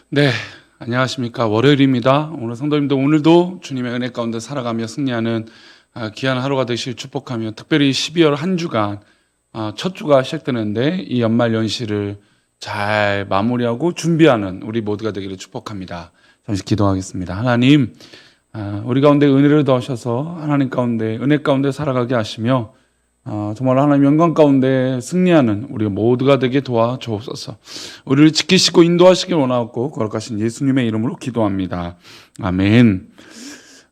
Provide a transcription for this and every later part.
네, 안녕하십니까. 월요일입니다. 오늘 성도님들 오늘도 주님의 은혜 가운데 살아가며 승리하는 귀한 하루가 되시길 축복하며, 특별히 12월 한 주간 첫 주가 시작되는데 이 연말 연시를 잘 마무리하고 준비하는 우리 모두가 되기를 축복합니다. 잠시 기도하겠습니다. 하나님, 우리 가운데 은혜를 더하셔서 하나님 가운데 은혜 가운데 살아가게 하시며 정말 하나님 영광 가운데 승리하는 우리 모두가 되게 도와주옵소서. 우리를 지키시고 인도하시길 원하옵고 거룩하신 예수님의 이름으로 기도합니다. 아멘.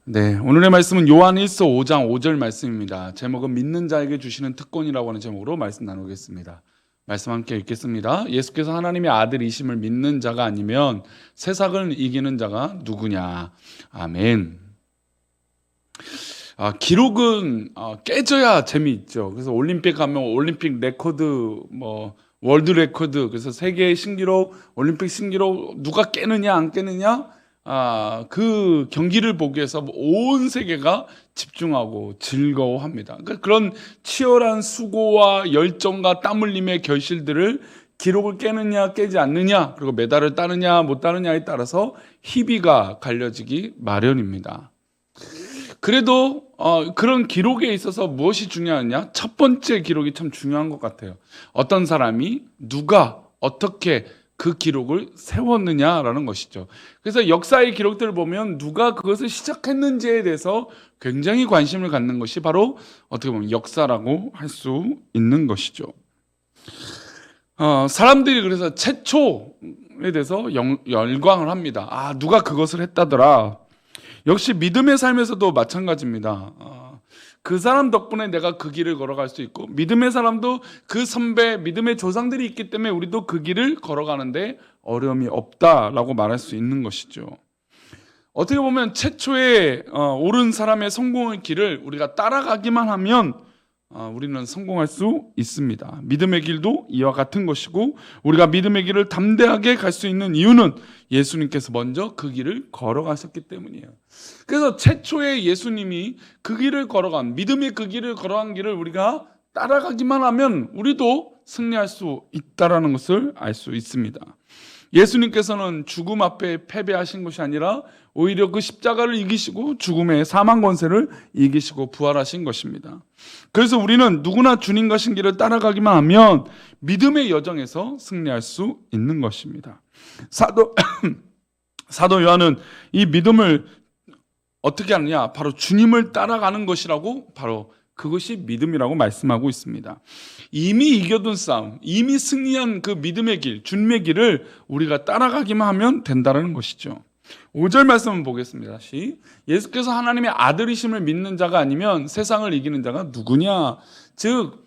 네, 오늘의 말씀은 요한일서 5장 5절 말씀입니다. 제목은 믿는 자에게 주시는 특권이라고 하는 제목으로 말씀 나누겠습니다. 말씀 함께 읽겠습니다. 예수께서 하나님의 아들이심을 믿는 자가 아니면 세상을 이기는 자가 누구냐. 아멘. 기록은 깨져야 재미있죠. 그래서 올림픽 가면 올림픽 레코드, 월드 레코드, 그래서 세계 신기록, 올림픽 신기록 누가 깨느냐 안 깨느냐, 그 경기를 보기 위해서 온 세계가 집중하고 즐거워합니다. 그러니까 그런 치열한 수고와 열정과 땀 흘림의 결실들을 기록을 깨느냐 깨지 않느냐, 그리고 메달을 따느냐 못 따느냐에 따라서 희비가 갈려지기 마련입니다. 그래도 그런 기록에 있어서 무엇이 중요하냐? 첫 번째 기록이 참 중요한 것 같아요. 어떤 사람이 누가 어떻게 그 기록을 세웠느냐라는 것이죠. 그래서 역사의 기록들을 보면 누가 그것을 시작했는지에 대해서 굉장히 관심을 갖는 것이 바로 어떻게 보면 역사라고 할 수 있는 것이죠. 사람들이 그래서 최초에 대해서 열광을 합니다. 누가 그것을 했다더라. 역시 믿음의 삶에서도 마찬가지입니다. 그 사람 덕분에 내가 그 길을 걸어갈 수 있고, 믿음의 사람도 그 선배, 믿음의 조상들이 있기 때문에 우리도 그 길을 걸어가는데 어려움이 없다라고 말할 수 있는 것이죠. 어떻게 보면 최초에 옳은 사람의 성공의 길을 우리가 따라가기만 하면 우리는 성공할 수 있습니다. 믿음의 길도 이와 같은 것이고, 우리가 믿음의 길을 담대하게 갈 수 있는 이유는 예수님께서 먼저 그 길을 걸어가셨기 때문이에요. 그래서 최초에 예수님이 그 길을 걸어간, 믿음의 그 길을 걸어간 길을 우리가 따라가기만 하면 우리도 승리할 수 있다는 것을 알 수 있습니다. 예수님께서는 죽음 앞에 패배하신 것이 아니라 오히려 그 십자가를 이기시고 죽음의 사망 권세를 이기시고 부활하신 것입니다. 그래서 우리는 누구나 주님과 신기를 따라가기만 하면 믿음의 여정에서 승리할 수 있는 것입니다. 사도 요한은 이 믿음을 어떻게 하느냐? 바로 주님을 따라가는 것이라고, 바로 그것이 믿음이라고 말씀하고 있습니다. 이미 이겨둔 싸움, 이미 승리한 그 믿음의 길, 주님의 길을 우리가 따라가기만 하면 된다는 것이죠. 5절 말씀을 보겠습니다. 예수께서 하나님의 아들이심을 믿는 자가 아니면 세상을 이기는 자가 누구냐? 즉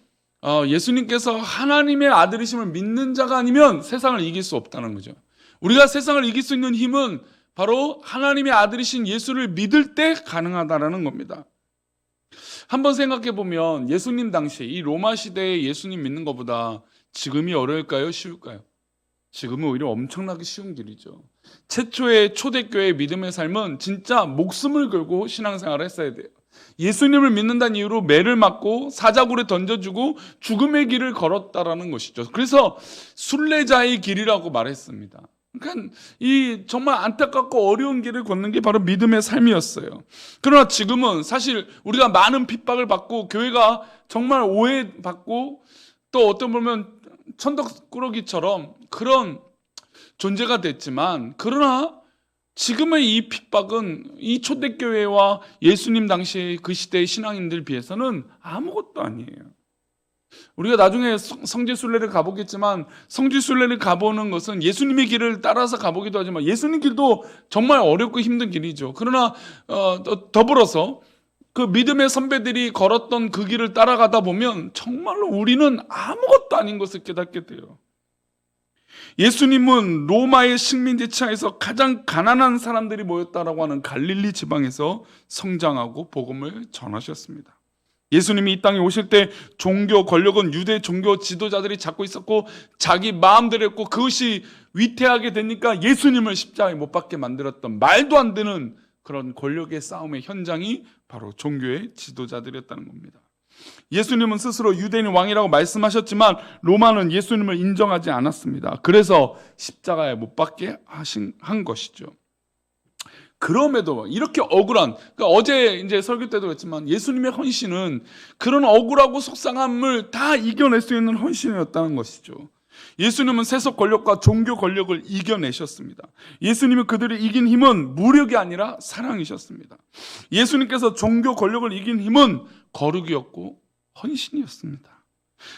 예수님께서 하나님의 아들이심을 믿는 자가 아니면 세상을 이길 수 없다는 거죠. 우리가 세상을 이길 수 있는 힘은 바로 하나님의 아들이신 예수를 믿을 때 가능하다는 겁니다. 한번 생각해 보면 예수님 당시 이 로마 시대에 예수님 믿는 것보다 지금이 어려울까요? 쉬울까요? 지금은 오히려 엄청나게 쉬운 길이죠. 최초의 초대교회의 믿음의 삶은 진짜 목숨을 걸고 신앙생활을 했어야 돼요. 예수님을 믿는다는 이유로 매를 맞고 사자굴에 던져주고 죽음의 길을 걸었다라는 것이죠. 그래서 순례자의 길이라고 말했습니다. 그러니까 이 정말 안타깝고 어려운 길을 걷는 게 바로 믿음의 삶이었어요. 그러나 지금은 사실 우리가 많은 핍박을 받고 교회가 정말 오해받고 또 어떤 보면 천덕꾸러기처럼 그런 존재가 됐지만, 그러나 지금의 이 핍박은 이 초대교회와 예수님 당시 그 시대의 신앙인들 비해서는 아무것도 아니에요. 우리가 나중에 성지순례를 가보겠지만, 성지순례를 가보는 것은 예수님의 길을 따라서 가보기도 하지만 예수님 길도 정말 어렵고 힘든 길이죠. 그러나 더불어서 그 믿음의 선배들이 걸었던 그 길을 따라가다 보면 정말로 우리는 아무것도 아닌 것을 깨닫게 돼요. 예수님은 로마의 식민지 치하에서 가장 가난한 사람들이 모였다라고 하는 갈릴리 지방에서 성장하고 복음을 전하셨습니다. 예수님이 이 땅에 오실 때 종교 권력은 유대 종교 지도자들이 잡고 있었고 자기 마음대로 했고, 그것이 위태하게 되니까 예수님을 십자가에 못 박게 만들었던 말도 안 되는 그런 권력의 싸움의 현장이 바로 종교의 지도자들이었다는 겁니다. 예수님은 스스로 유대인 왕이라고 말씀하셨지만 로마는 예수님을 인정하지 않았습니다. 그래서 십자가에 못 박게 한 것이죠. 그럼에도 이렇게 억울한, 그러니까 어제 이제 설교 때도 그랬지만 예수님의 헌신은 그런 억울하고 속상함을 다 이겨낼 수 있는 헌신이었다는 것이죠. 예수님은 세속 권력과 종교 권력을 이겨내셨습니다. 예수님이 그들을 이긴 힘은 무력이 아니라 사랑이셨습니다. 예수님께서 종교 권력을 이긴 힘은 거룩이었고 헌신이었습니다.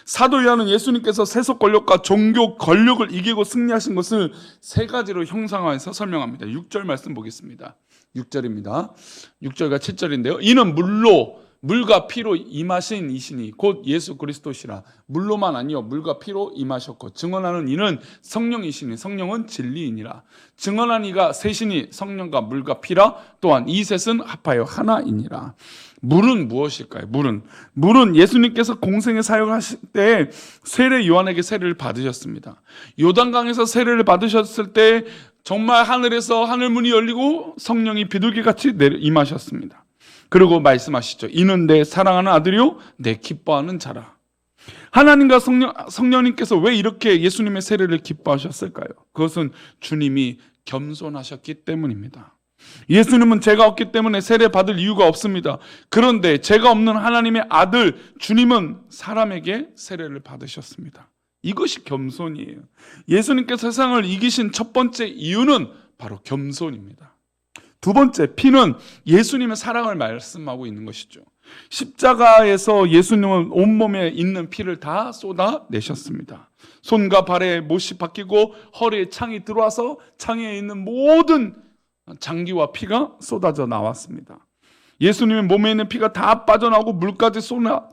사도 요한은 예수님께서 세속 권력과 종교 권력을 이기고 승리하신 것을 세 가지로 형상화해서 설명합니다. 6절 말씀 보겠습니다. 6절입니다. 6절과 7절인데요. 이는 물과 피로 임하신 이시니 곧 예수 그리스도시라. 물로만 아니요 물과 피로 임하셨고 증언하는 이는 성령이시니 성령은 진리이니라. 증언한 이가 셋이니 성령과 물과 피라. 또한 이 셋은 합하여 하나이니라. 물은 무엇일까요? 물은 예수님께서 공생의 사역하실 때 세례 요한에게 세례를 받으셨습니다. 요단강에서 세례를 받으셨을 때 정말 하늘에서 하늘문이 열리고 성령이 비둘기같이 임하셨습니다. 그리고 말씀하시죠. 이는 내 사랑하는 아들이요 내 기뻐하는 자라. 하나님과 성령님께서 왜 이렇게 예수님의 세례를 기뻐하셨을까요? 그것은 주님이 겸손하셨기 때문입니다. 예수님은 죄가 없기 때문에 세례 받을 이유가 없습니다. 그런데 죄가 없는 하나님의 아들 주님은 사람에게 세례를 받으셨습니다. 이것이 겸손이에요. 예수님께서 세상을 이기신 첫 번째 이유는 바로 겸손입니다. 두 번째, 피는 예수님의 사랑을 말씀하고 있는 것이죠. 십자가에서 예수님은 온몸에 있는 피를 다 쏟아내셨습니다. 손과 발에 못이 박히고 허리에 창이 들어와서 창에 있는 모든 장기와 피가 쏟아져 나왔습니다. 예수님의 몸에 있는 피가 다 빠져나오고 물까지 쏟아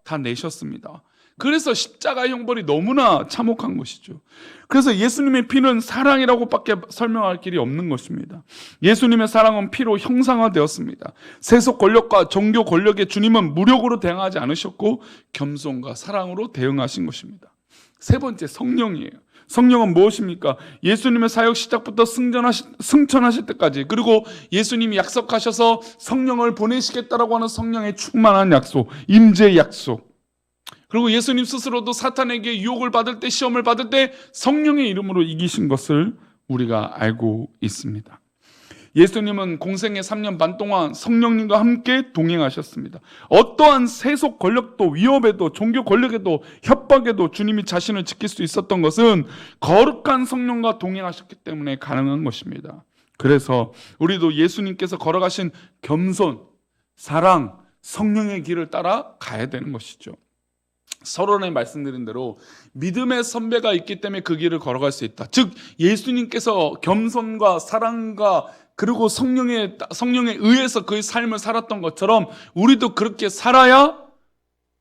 다 내셨습니다. 그래서 십자가 형벌이 너무나 참혹한 것이죠. 그래서 예수님의 피는 사랑이라고밖에 설명할 길이 없는 것입니다. 예수님의 사랑은 피로 형상화되었습니다. 세속 권력과 종교 권력의 주님은 무력으로 대응하지 않으셨고 겸손과 사랑으로 대응하신 것입니다. 세 번째, 성령이에요. 성령은 무엇입니까? 예수님의 사역 시작부터 승천하실 때까지, 그리고 예수님이 약속하셔서 성령을 보내시겠다라고 하는 성령의 충만한 약속, 임재의 약속, 그리고 예수님 스스로도 사탄에게 유혹을 받을 때, 시험을 받을 때 성령의 이름으로 이기신 것을 우리가 알고 있습니다. 예수님은 공생의 3년 반 동안 성령님과 함께 동행하셨습니다. 어떠한 세속 권력도 위협에도 종교 권력에도 협박에도 주님이 자신을 지킬 수 있었던 것은 거룩한 성령과 동행하셨기 때문에 가능한 것입니다. 그래서 우리도 예수님께서 걸어가신 겸손, 사랑, 성령의 길을 따라 가야 되는 것이죠. 서론에 말씀드린 대로 믿음의 선배가 있기 때문에 그 길을 걸어갈 수 있다. 즉 예수님께서 겸손과 사랑과 그리고 성령에 의해서 그의 삶을 살았던 것처럼 우리도 그렇게 살아야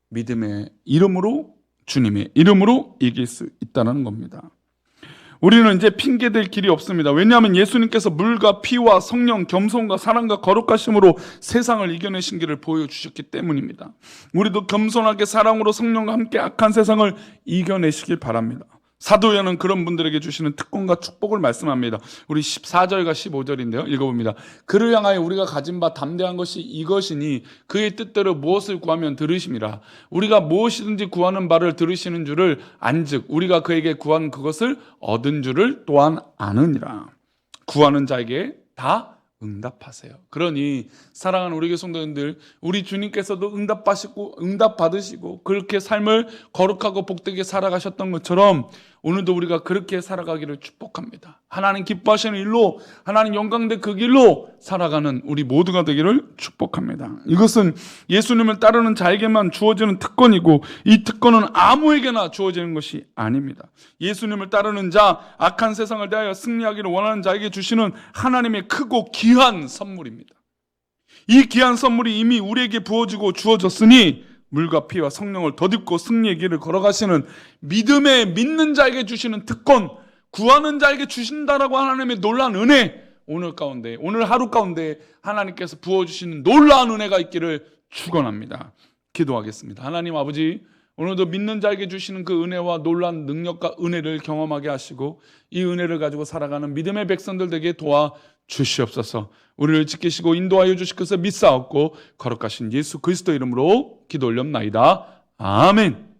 믿음의 이름으로, 주님의 이름으로 이길 수 있다는 겁니다. 우리는 이제 핑계댈 길이 없습니다. 왜냐하면 예수님께서 물과 피와 성령, 겸손과 사랑과 거룩하심으로 세상을 이겨내신 길을 보여주셨기 때문입니다. 우리도 겸손하게 사랑으로 성령과 함께 악한 세상을 이겨내시길 바랍니다. 사도 요한은 그런 분들에게 주시는 특권과 축복을 말씀합니다. 우리 14절과 15절인데요. 읽어봅니다. 그를 향하여 우리가 가진 바 담대한 것이 이것이니 그의 뜻대로 무엇을 구하면 들으심이라. 우리가 무엇이든지 구하는 바를 들으시는 줄을 안즉 우리가 그에게 구한 그것을 얻은 줄을 또한 아느니라. 구하는 자에게 다 응답하세요. 그러니 사랑하는 우리 교회 성도님들, 우리 주님께서도 응답받으시고 그렇게 삶을 거룩하고 복되게 살아가셨던 것처럼 오늘도 우리가 그렇게 살아가기를 축복합니다. 하나님 기뻐하시는 일로, 하나님 영광된 그 길로 살아가는 우리 모두가 되기를 축복합니다. 이것은 예수님을 따르는 자에게만 주어지는 특권이고 이 특권은 아무에게나 주어지는 것이 아닙니다. 예수님을 따르는 자, 악한 세상을 대하여 승리하기를 원하는 자에게 주시는 하나님의 크고 귀한 선물입니다. 이 귀한 선물이 이미 우리에게 부어지고 주어졌으니 물과 피와 성령을 덧입고 승리의 길을 걸어가시는 믿는 자에게 주시는 특권, 구하는 자에게 주신다라고 하나님의 놀라운 은혜, 오늘 하루 가운데 하나님께서 부어주시는 놀라운 은혜가 있기를 축원합니다. 기도하겠습니다. 하나님 아버지, 오늘도 믿는 자에게 주시는 그 은혜와 놀라운 능력과 은혜를 경험하게 하시고 이 은혜를 가지고 살아가는 믿음의 백성들 되게 도와 주시옵소서. 우리를 지키시고 인도하여 주실 것을 믿사옵고 거룩하신 예수 그리스도 이름으로 기도 올렵나이다. 아멘.